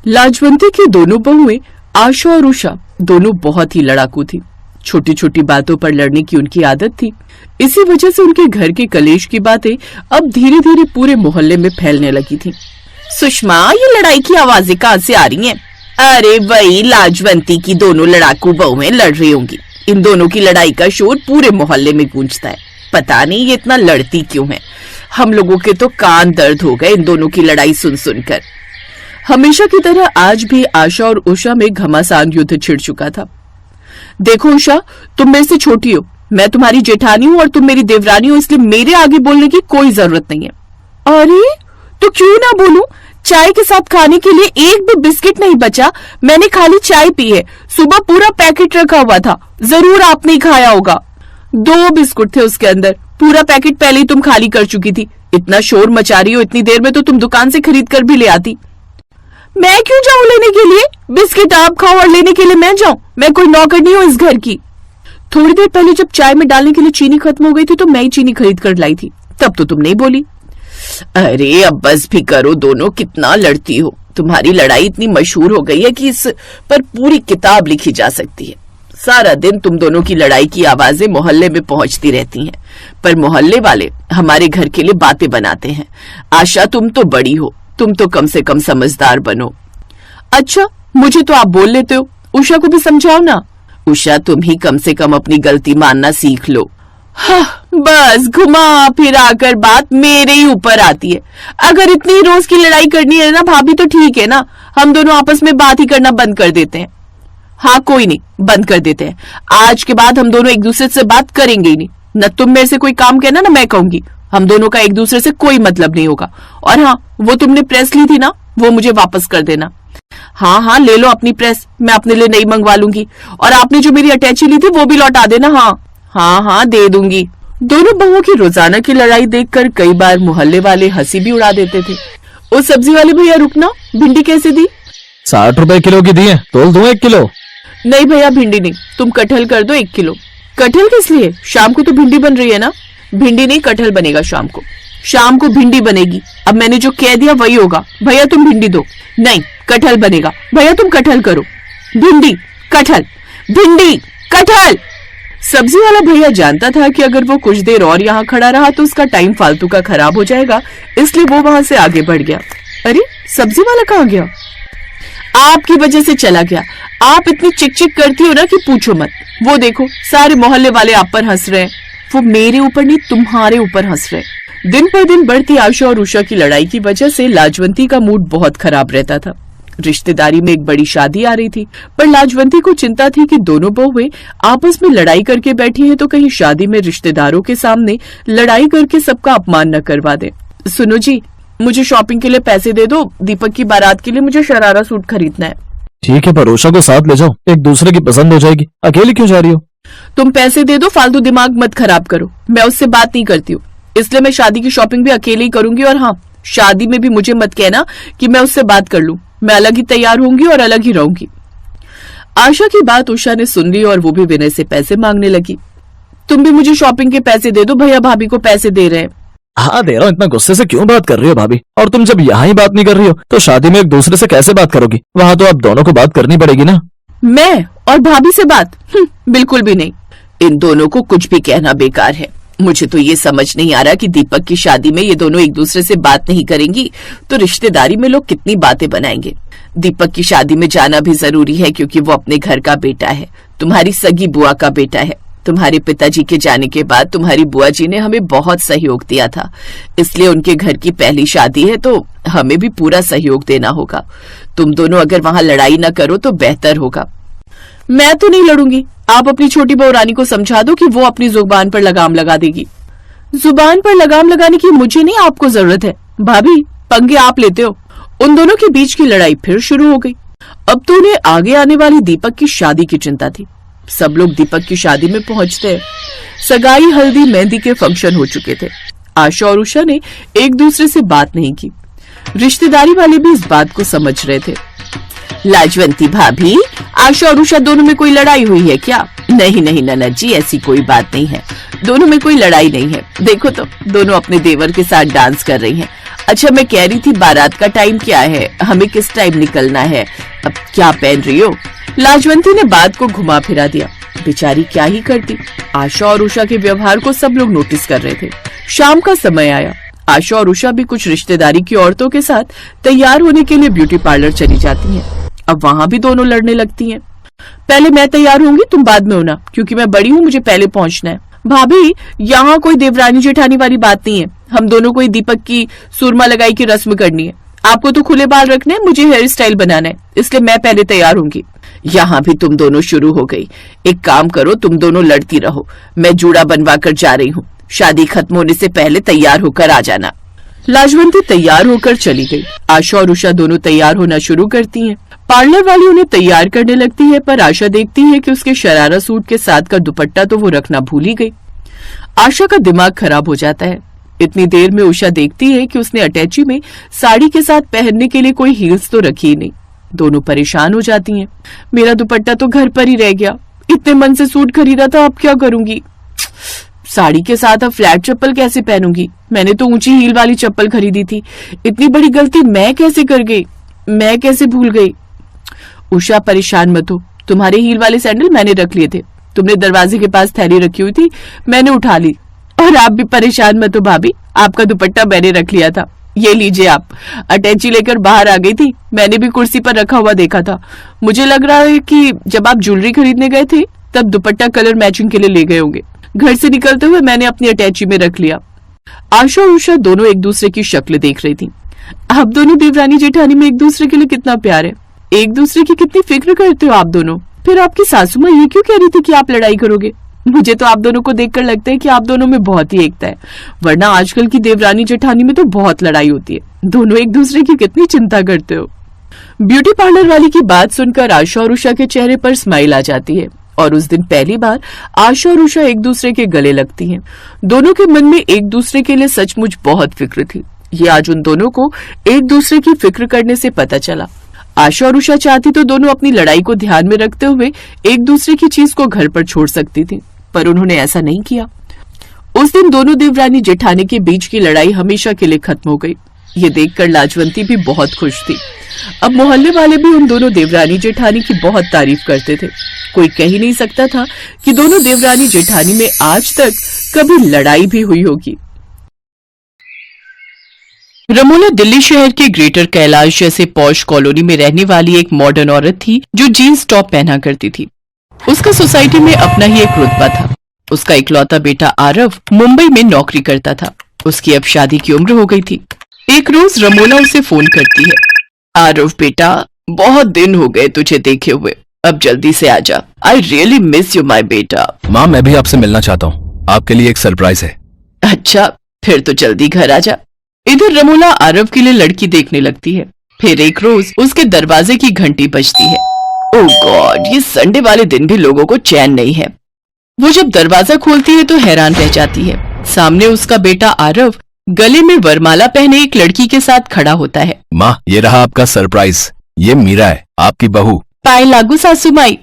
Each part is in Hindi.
लाजवंती की दोनों बहुएं आशा और उषा दोनों बहुत ही लड़ाकू थी। छोटी छोटी बातों पर लड़ने की उनकी आदत थी। इसी वजह से उनके घर के कलेश की बातें अब धीरे धीरे पूरे मोहल्ले में फैलने लगी थी। सुषमा, ये लड़ाई की आवाजें कहाँ से आ रही हैं? अरे वही लाजवंती की दोनों लड़ाकू बहुएं लड़ रही होंगी। इन दोनों की लड़ाई का शोर पूरे मोहल्ले में गूंजता है। पता नहीं ये इतना लड़ती क्यों है। हम लोगों के तो कान दर्द हो गए इन दोनों की लड़ाई सुन सुनकर। हमेशा की तरह आज भी आशा और उषा में घमासान युद्ध छिड़ चुका था। देखो उषा, तुम मेरे से छोटी हो, मैं तुम्हारी जेठानी हूँ और तुम मेरी देवरानी हो, इसलिए मेरे आगे बोलने की कोई जरूरत नहीं है। अरे तो क्यों ना बोलूं? चाय के साथ खाने के लिए एक भी बिस्किट नहीं बचा। मैंने खाली चाय पी है। सुबह पूरा पैकेट रखा हुआ था, जरूर आपने ही खाया होगा। 2 बिस्कुट थे उसके अंदर, पूरा पैकेट पहले ही तुम खाली कर चुकी थी। इतना शोर मचा रही हो, इतनी देर में तो तुम दुकान से खरीद कर भी ले आती। मैं क्यों जाऊं लेने के लिए? बिस्किट आप खाओ और लेने के लिए मैं जाऊं? मैं कोई नौकर नहीं हूं इस घर की। थोड़ी देर पहले जब चाय में डालने के लिए चीनी खत्म हो गई थी तो मैं ही चीनी खरीद कर लाई थी, तब तो तुम नहीं बोली। अरे अब बस भी करो, दोनों कितना लड़ती हो। तुम्हारी लड़ाई इतनी मशहूर हो गई है कि इस पर पूरी किताब लिखी जा सकती है। सारा दिन तुम दोनों की लड़ाई की आवाजें मोहल्ले में पहुंचती रहती हैं, पर मोहल्ले वाले हमारे घर के लिए बातें बनाते हैं। आशा, तुम तो बड़ी हो, तुम तो कम से कम समझदार बनो। अच्छा, मुझे तो आप बोल लेते हो, उषा को भी समझाओ ना। उषा, तुम ही कम से कम अपनी गलती मानना सीख लो। हाँ, बस घुमा फिर आकर बात मेरे ही ऊपर आती है। अगर इतनी रोज की लड़ाई करनी है ना भाभी तो ठीक है ना, हम दोनों आपस में बात ही करना बंद कर देते हैं। हाँ कोई नहीं, बंद कर देते हैं। आज के बाद हम दोनों एक दूसरे से बात करेंगे ही नहीं। न तुम मेरे से कोई काम कहना ना मैं कहूंगी। हम दोनों का एक दूसरे से कोई मतलब नहीं होगा। और हाँ, वो तुमने प्रेस ली थी ना, वो मुझे वापस कर देना। हाँ हाँ, ले लो अपनी प्रेस, मैं अपने लिए नई मंगवा लूंगी। और आपने जो मेरी अटैची ली थी वो भी लौटा देना। हाँ हाँ, दे दूंगी। दोनों बहुओं की रोजाना की लड़ाई देखकर कई बार मोहल्ले वाले हंसी भी उड़ा देते थे। ओ सब्जी वाले भैया रुकना, भिंडी कैसे दी? 60 रुपए किलो की दी है, तोल दूं 1 किलो? नहीं भैया, भिंडी नहीं, तुम कटहल कर दो 1 किलो। कटहल किस लिए? शाम को तो भिंडी बन रही है ना। भिंडी नहीं, कटहल बनेगा शाम को। शाम को भिंडी बनेगी। अब मैंने जो कह दिया वही होगा। भैया तुम भिंडी दो। नहीं, कटहल बनेगा। भैया तुम कटहल करो। भिंडी कटहल, भिंडी कटहल। सब्जी वाला भैया जानता था कि अगर वो कुछ देर और यहाँ खड़ा रहा तो उसका टाइम फालतू का खराब हो जाएगा, इसलिए वो वहां से आगे बढ़ गया। अरे सब्जी वाला कहाँ गया? आपकी वजह से चला गया। आप इतनी चिक चिक करती हो ना कि पूछो मत। वो देखो, सारे मोहल्ले वाले आप पर हंस रहे हैं। वो मेरे ऊपर नहीं, तुम्हारे ऊपर हंस रहे। दिन पर दिन बढ़ती आशा और उषा की लड़ाई की वजह से लाजवंती का मूड बहुत खराब रहता था। रिश्तेदारी में एक बड़ी शादी आ रही थी, पर लाजवंती को चिंता थी कि दोनों बहुएं आपस में लड़ाई करके बैठी हैं तो कहीं शादी में रिश्तेदारों के सामने लड़ाई करके सबका अपमान न करवा दे। सुनो जी, मुझे शॉपिंग के लिए पैसे दे दो। दीपक की बारात के लिए मुझे शरारा सूट खरीदना है। ठीक है, पर उषा को साथ ले जाओ, एक दूसरे की पसंद हो जाएगी। अकेली क्यों जा रही हो? तुम पैसे दे दो, फालतू दिमाग मत खराब करो। मैं उससे बात नहीं करती हूँ, इसलिए मैं शादी की शॉपिंग भी अकेले ही करूंगी। और हाँ, शादी में भी मुझे मत कहना कि मैं उससे बात कर लूं। मैं अलग ही तैयार होंगी और अलग ही रहूंगी। आशा की बात उषा ने सुन ली और वो भी विनय से पैसे मांगने लगी। तुम भी मुझे शॉपिंग के पैसे दे दो, भैया भाभी को पैसे दे रहे हैं। हाँ दे रहा हूँ, इतना गुस्से से क्यों बात कर रही हो भाभी? और तुम जब यहाँ ही बात नहीं कर रही हो तो शादी में एक दूसरे से कैसे बात करोगी? वहाँ तो आप दोनों को बात करनी पड़ेगी ना। मैं और भाभी से बात? बिल्कुल भी नहीं। इन दोनों को कुछ भी कहना बेकार है। मुझे तो ये समझ नहीं आ रहा कि दीपक की शादी में ये दोनों एक दूसरे से बात नहीं करेंगी तो रिश्तेदारी में लोग कितनी बातें बनाएंगे। दीपक की शादी में जाना भी जरूरी है क्योंकि वो अपने घर का बेटा है, तुम्हारी सगी बुआ का बेटा है। तुम्हारे पिताजी के जाने के बाद तुम्हारी बुआ जी ने हमें बहुत सहयोग दिया था, इसलिए उनके घर की पहली शादी है तो हमें भी पूरा सहयोग देना होगा। तुम दोनों अगर वहां लड़ाई न करो तो बेहतर होगा। मैं तो नहीं लड़ूंगी। आप अपनी छोटी बहू रानी को समझा दो कि वो अपनी जुबान पर लगाम लगा देगी। जुबान पर लगाम लगाने की मुझे नहीं, आपको जरूरत है। भाभी, पंगे आप लेते हो। उन दोनों के बीच की लड़ाई फिर शुरू हो गई। अब तो उन्हें आगे आने वाली दीपक की शादी की चिंता थी। सब लोग दीपक की शादी में पहुंचते हैं। सगाई, हल्दी, मेहंदी के फंक्शन हो चुके थे। आशा और उषा ने एक दूसरे से बात नहीं की। रिश्तेदारी वाले भी इस बात को समझ रहे थे। लाजवंती भाभी, आशा और उषा दोनों में कोई लड़ाई हुई है क्या? नहीं नहीं ननद जी, ऐसी कोई बात नहीं है। दोनों में कोई लड़ाई नहीं है। देखो तो, दोनों अपने देवर के साथ डांस कर रही हैं। अच्छा मैं कह रही थी बारात का टाइम क्या है, हमें किस टाइम निकलना है, अब क्या पहन रही हो? लाजवंती ने बात को घुमा फिरा दिया। बेचारी क्या ही करती। आशा और उषा के व्यवहार को सब लोग नोटिस कर रहे थे। शाम का समय आया। आशा और उषा भी कुछ रिश्तेदारी की औरतों के साथ तैयार होने के लिए ब्यूटी पार्लर चली जाती हैं। अब वहां भी दोनों लड़ने लगती हैं। पहले मैं तैयार होंगी, तुम बाद में होना, क्योंकि मैं बड़ी हूँ, मुझे पहले पहुंचना है। भाभी, यहाँ कोई देवरानी जेठानी वाली बात नहीं है। हम दोनों को दीपक की सुरमा लगाई की रस्म करनी है। आपको तो खुले बाल रखने हैं, मुझे हेयर स्टाइल बनाना है, इसलिए मैं पहले तैयार होंगी। यहाँ भी तुम दोनों शुरू हो गई। एक काम करो, तुम दोनों लड़ती रहो, मैं जूड़ा बनवा कर जा रही हूँ। शादी खत्म होने से पहले तैयार होकर आ जाना। लाजवंती तैयार होकर चली गई। आशा और उषा दोनों तैयार होना शुरू करती हैं। पार्लर वाली उन्हें तैयार करने लगती है, पर आशा देखती है कि उसके शरारा सूट के साथ का दुपट्टा तो वो रखना भूल ही गई। आशा का दिमाग खराब हो जाता है। इतनी देर में उषा देखती है कि उसने अटैची में साड़ी के साथ पहनने के लिए कोई हील्स तो रखी ही नहीं। दोनों परेशान हो जाती हैं। मेरा दुपट्टा तो घर पर ही रह गया, इतने मन से सूट खरीदा था, अब क्या करूंगी? साड़ी के साथ अब फ्लैट चप्पल कैसे पहनूंगी? मैंने तो ऊंची हील वाली चप्पल खरीदी थी। इतनी बड़ी गलती मैं कैसे कर गई? मैं कैसे भूल गई? उषा परेशान मत हो, तुम्हारे हील वाले सैंडल मैंने रख लिए थे। तुमने दरवाजे के पास थैली रखी हुई थी, मैंने उठा ली। और आप भी परेशान मत हो भाभी, आपका दुपट्टा मैंने रख लिया था, ये लीजिए आप। अटैची लेकर बाहर आ गई थी, मैंने भी कुर्सी पर रखा हुआ देखा था। मुझे लग रहा है कि जब आप ज्वेलरी खरीदने गए थे तब दुपट्टा कलर मैचिंग के लिए ले गए होंगे। घर से निकलते हुए मैंने अपनी अटैची में रख लिया। आशा और उषा दोनों एक दूसरे की शक्ल देख रही थी। आप दोनों देवरानी जेठानी में एक दूसरे के लिए कितना प्यार है, एक दूसरे की कितनी फिक्र करते हो आप दोनों। फिर आपकी सासू माँ ये क्यों कह रही थी कि आप लड़ाई करोगे? मुझे तो आप दोनों को देखकर लगता है कि आप दोनों में बहुत ही एकता है, वरना आजकल की देवरानी जेठानी में तो बहुत लड़ाई होती है। दोनों एक दूसरे की कितनी चिंता करते हो। ब्यूटी पार्लर वाली की बात सुनकर आशा और उषा के चेहरे पर स्माइल आ जाती है और उस दिन पहली बार आशा और उषा एक दूसरे के गले लगती हैं। दोनों के मन में एक दूसरे के लिए सचमुच बहुत फिक्र थी। ये आज उन दोनों को एक दूसरे की फिक्र करने से पता चला। आशा और उषा चाहती तो दोनों अपनी लड़ाई को ध्यान में रखते हुए एक दूसरे की चीज को घर पर छोड़ सकती थी, पर उन्होंने ऐसा नहीं किया। उस दिन दोनों देवरानी जेठानी के बीच की लड़ाई हमेशा के लिए खत्म हो गई। ये देखकर लाजवंती भी बहुत खुश थी। अब मोहल्ले वाले भी उन दोनों देवरानी जेठानी की बहुत तारीफ करते थे। कोई कह ही नहीं सकता था कि दोनों देवरानी जेठानी में आज तक कभी लड़ाई भी हुई होगी। रमोला दिल्ली शहर के ग्रेटर कैलाश जैसे पॉश कॉलोनी में रहने वाली एक मॉडर्न औरत थी जो जीन्स टॉप पहना करती थी। उसका सोसाइटी में अपना ही एक रुतबा था। उसका इकलौता बेटा आरव मुंबई में नौकरी करता था। उसकी अब शादी की उम्र हो गई थी। एक रोज रमोला उसे फोन करती है। आरव बेटा, बहुत दिन हो गए तुझे देखे हुए, अब जल्दी से आजा। आई रियली मिस यू माई बेटा। माँ, मैं भी आपसे मिलना चाहता हूँ, आपके लिए एक सरप्राइज है। अच्छा, फिर तो जल्दी घर आजा। इधर रमोला आरव के लिए लड़की देखने लगती है। फिर एक रोज उसके दरवाजे की घंटी बजती है। ओह गॉड, ये संडे वाले दिन भी लोगों को चैन नहीं है। वो जब दरवाजा खोलती है तो हैरान रह जाती है। सामने उसका बेटा आरव गले में वरमाला पहने एक लड़की के साथ खड़ा होता है। माँ, ये रहा आपका सरप्राइज। ये मीरा है, आपकी बहू। पाए लागू सासू माई,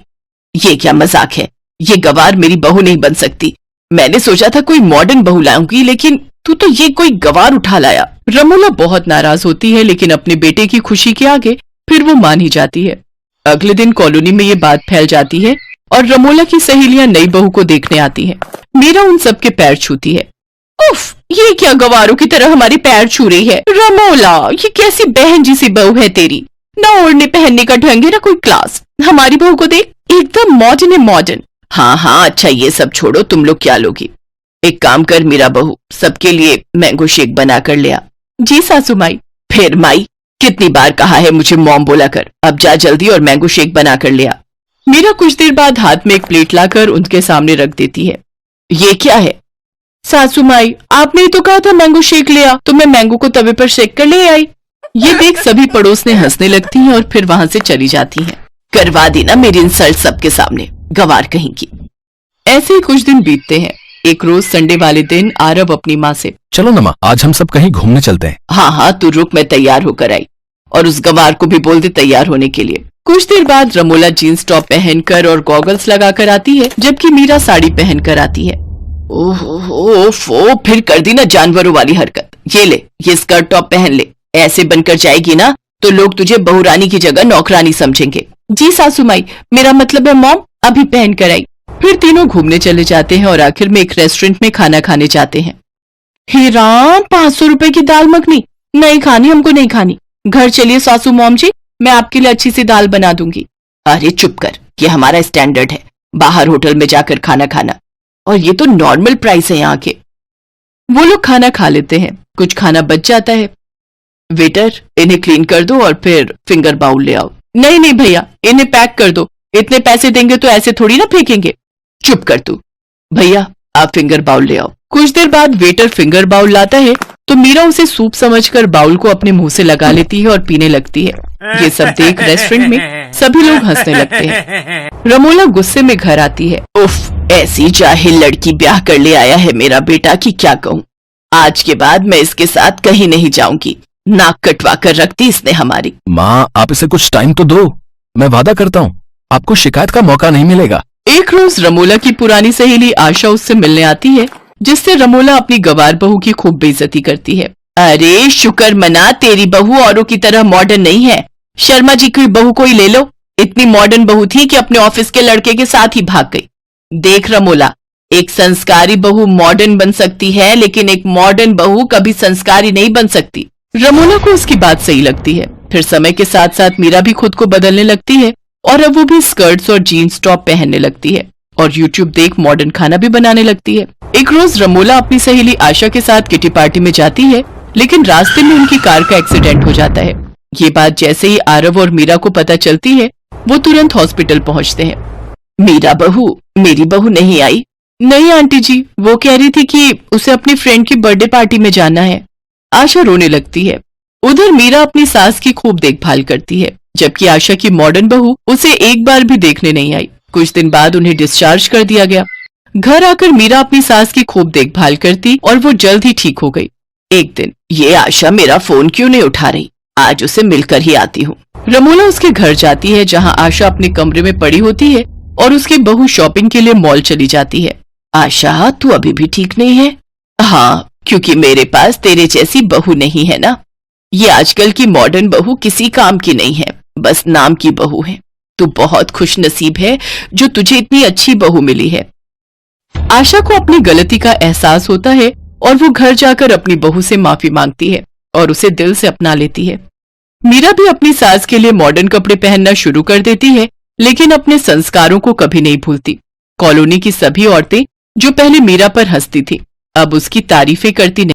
ये क्या मजाक है? ये गवार मेरी बहू नहीं बन सकती। मैंने सोचा था कोई मॉडर्न बहू लाऊंगी, लेकिन तू तो ये कोई गवार उठा लाया। रमोला बहुत नाराज होती है, लेकिन अपने बेटे की खुशी के आगे फिर वो मान ही जाती है। अगले दिन कॉलोनी में ये बात फैल जाती है और रमोला की सहेलियां नई बहू को देखने आती हैं। मीरा उन सबके पैर छूती है। उफ, ये क्या गवारों की तरह हमारे पैर छू रही है? रमोला, ये कैसी बहन जैसी बहू है तेरी? ना ओढ़ने पहनने का ढंग है ना कोई क्लास। हमारी बहू को देख, एकदम मॉडर्न है, मॉडर्न। हाँ हाँ, अच्छा ये सब छोड़ो, तुम लोग क्या लोगी? एक काम कर मीरा बहू, सबके लिए मैंगो शेक बना कर ले आ। जी सासू माई। फिर माई, कितनी बार कहा है मुझे मॉम बोला कर। अब जा जल्दी और मैंगो शेक बना कर ले आ। मीरा कुछ देर बाद हाथ में एक प्लेट लाकर उनके सामने रख देती है। ये क्या है? सासू माई, आपने ही तो कहा था मैंगो शेक ले आ, तो मैं मैंगो को तवे पर शेक कर ले आई। ये देख सभी पड़ोसने हंसने लगती हैं और फिर वहां से चली जाती हैं। करवा दी ना मेरी इंसल्ट सबके सामने, गवार कहीं की। ऐसे ही कुछ दिन बीतते हैं। एक रोज संडे वाले दिन आरव अपनी माँ से, चलो ना माँ, आज हम सब कहीं घूमने चलते हैं। हाँ हाँ तू रुक, मैं तैयार होकर आई। और उस गवार को भी बोल दे तैयार होने के लिए। कुछ देर बाद रमोला जीन्स टॉप पहनकर और गॉगल्स लगाकर आती है, जबकि मीरा साड़ी पहनकर आती है। ओहो, फिर कर दी ना जानवरों वाली हरकत। ये ले, ये स्कर्ट टॉप पहन ले। ऐसे बनकर जाएगी ना तो लोग तुझे बहुरानी की जगह नौकरानी समझेंगे। जी सासू माई, मेरा मतलब है मॉम, अभी पहन कर आई। फिर तीनों घूमने चले जाते हैं और आखिर में एक रेस्टोरेंट में खाना खाने जाते हैं। हे राम, 500 रुपए की दाल मखनी नहीं खानी, हमको नहीं खानी। घर चलिए सासू मॉम जी, मैं आपके लिए अच्छी सी दाल बना दूंगी। अरे चुप कर, ये हमारा स्टैंडर्ड है, बाहर होटल में जाकर खाना खाना, और ये तो नॉर्मल प्राइस है यहाँ के। वो लोग खाना खा लेते हैं, कुछ खाना बच जाता है। वेटर, इन्हें क्लीन कर दो और फिर फिंगर बाउल ले आओ। नहीं नहीं भैया, इन्हें पैक कर दो, इतने पैसे देंगे तो ऐसे थोड़ी ना फेंकेंगे। चुप कर तू। भैया आप फिंगर बाउल ले आओ। कुछ देर बाद वेटर फिंगर बाउल लाता है तो मीरा उसे सूप समझकर बाउल को अपने मुंह से लगा लेती है और पीने लगती है। ये सब देख रेस्टोरेंट में सभी लोग हंसने लगते हैं। रमोला गुस्से में घर आती है। उफ, ऐसी जाहिल लड़की ब्याह कर ले आया है मेरा बेटा कि क्या कहूँ। आज के बाद मैं इसके साथ कहीं नहीं जाऊंगी। नाक कटवा कर रखती इसने हमारी। माँ, आप इसे कुछ टाइम तो दो, मैं वादा करता हूँ आपको शिकायत का मौका नहीं मिलेगा। एक रोज रमोला की पुरानी सहेली आशा उससे मिलने आती है, जिससे रमोला अपनी गवार बहू की खूब बेइज्जती करती है। अरे शुक्र मना, तेरी बहू औरों की तरह मॉडर्न नहीं है। शर्मा जी की बहू को ही ले लो, इतनी मॉडर्न बहू थी कि अपने ऑफिस के लड़के के साथ ही भाग गई। देख रमोला, एक संस्कारी बहू मॉडर्न बन सकती है, लेकिन एक मॉडर्न बहू कभी संस्कारी नहीं बन सकती। रमोला को उसकी बात सही लगती है। फिर समय के साथ साथ मीरा भी खुद को बदलने लगती है और अब वो भी स्कर्ट्स और जीन्स टॉप पहनने लगती है और यूट्यूब देख मॉडर्न खाना भी बनाने लगती है। एक रोज रमोला अपनी सहेली आशा के साथ किटी पार्टी में जाती है, लेकिन रास्ते में उनकी कार का एक्सीडेंट हो जाता है। ये बात जैसे ही आरव और मीरा को पता चलती है, वो तुरंत हॉस्पिटल पहुंचते हैं। मीरा बहू, मेरी बहू नहीं आई? नहीं आंटी जी, वो कह रही थी कि उसे अपनी फ्रेंड की बर्थडे पार्टी में जाना है। आशा रोने लगती है। उधर मीरा अपनी सास की खूब देखभाल करती है, जबकि आशा की मॉडर्न बहू उसे एक बार भी देखने नहीं आई। कुछ दिन बाद उन्हें डिस्चार्ज कर दिया गया। घर आकर मीरा अपनी सास की खूब देखभाल करती और वो जल्द ही ठीक हो गई। एक दिन, ये आशा मेरा फोन क्यों नहीं उठा रही, आज उसे मिलकर ही आती हूँ। रमोला उसके घर जाती है, जहाँ आशा अपने कमरे में पड़ी होती है और उसकी बहू शॉपिंग के लिए मॉल चली जाती है। आशा, तू अभी भी ठीक नहीं है? हाँ, क्योंकि मेरे पास तेरे जैसी बहू नहीं है ना। ये आजकल की मॉडर्न बहू किसी काम की नहीं है, बस नाम की बहू है। तू बहुत खुश नसीब है जो तुझे इतनी अच्छी बहू मिली है। आशा को अपनी गलती का एहसास होता है और वो घर जाकर अपनी बहू से माफी मांगती है और उसे दिल से अपना लेती है। मीरा भी अपनी सास के लिए मॉडर्न कपड़े पहनना शुरू कर देती है, लेकिन अपने संस्कारों को कभी नहीं भूलती। कॉलोनी की सभी औरतें जो पहले मीरा पर हंसती थी, अब उसकी तारीफें करती नहीं।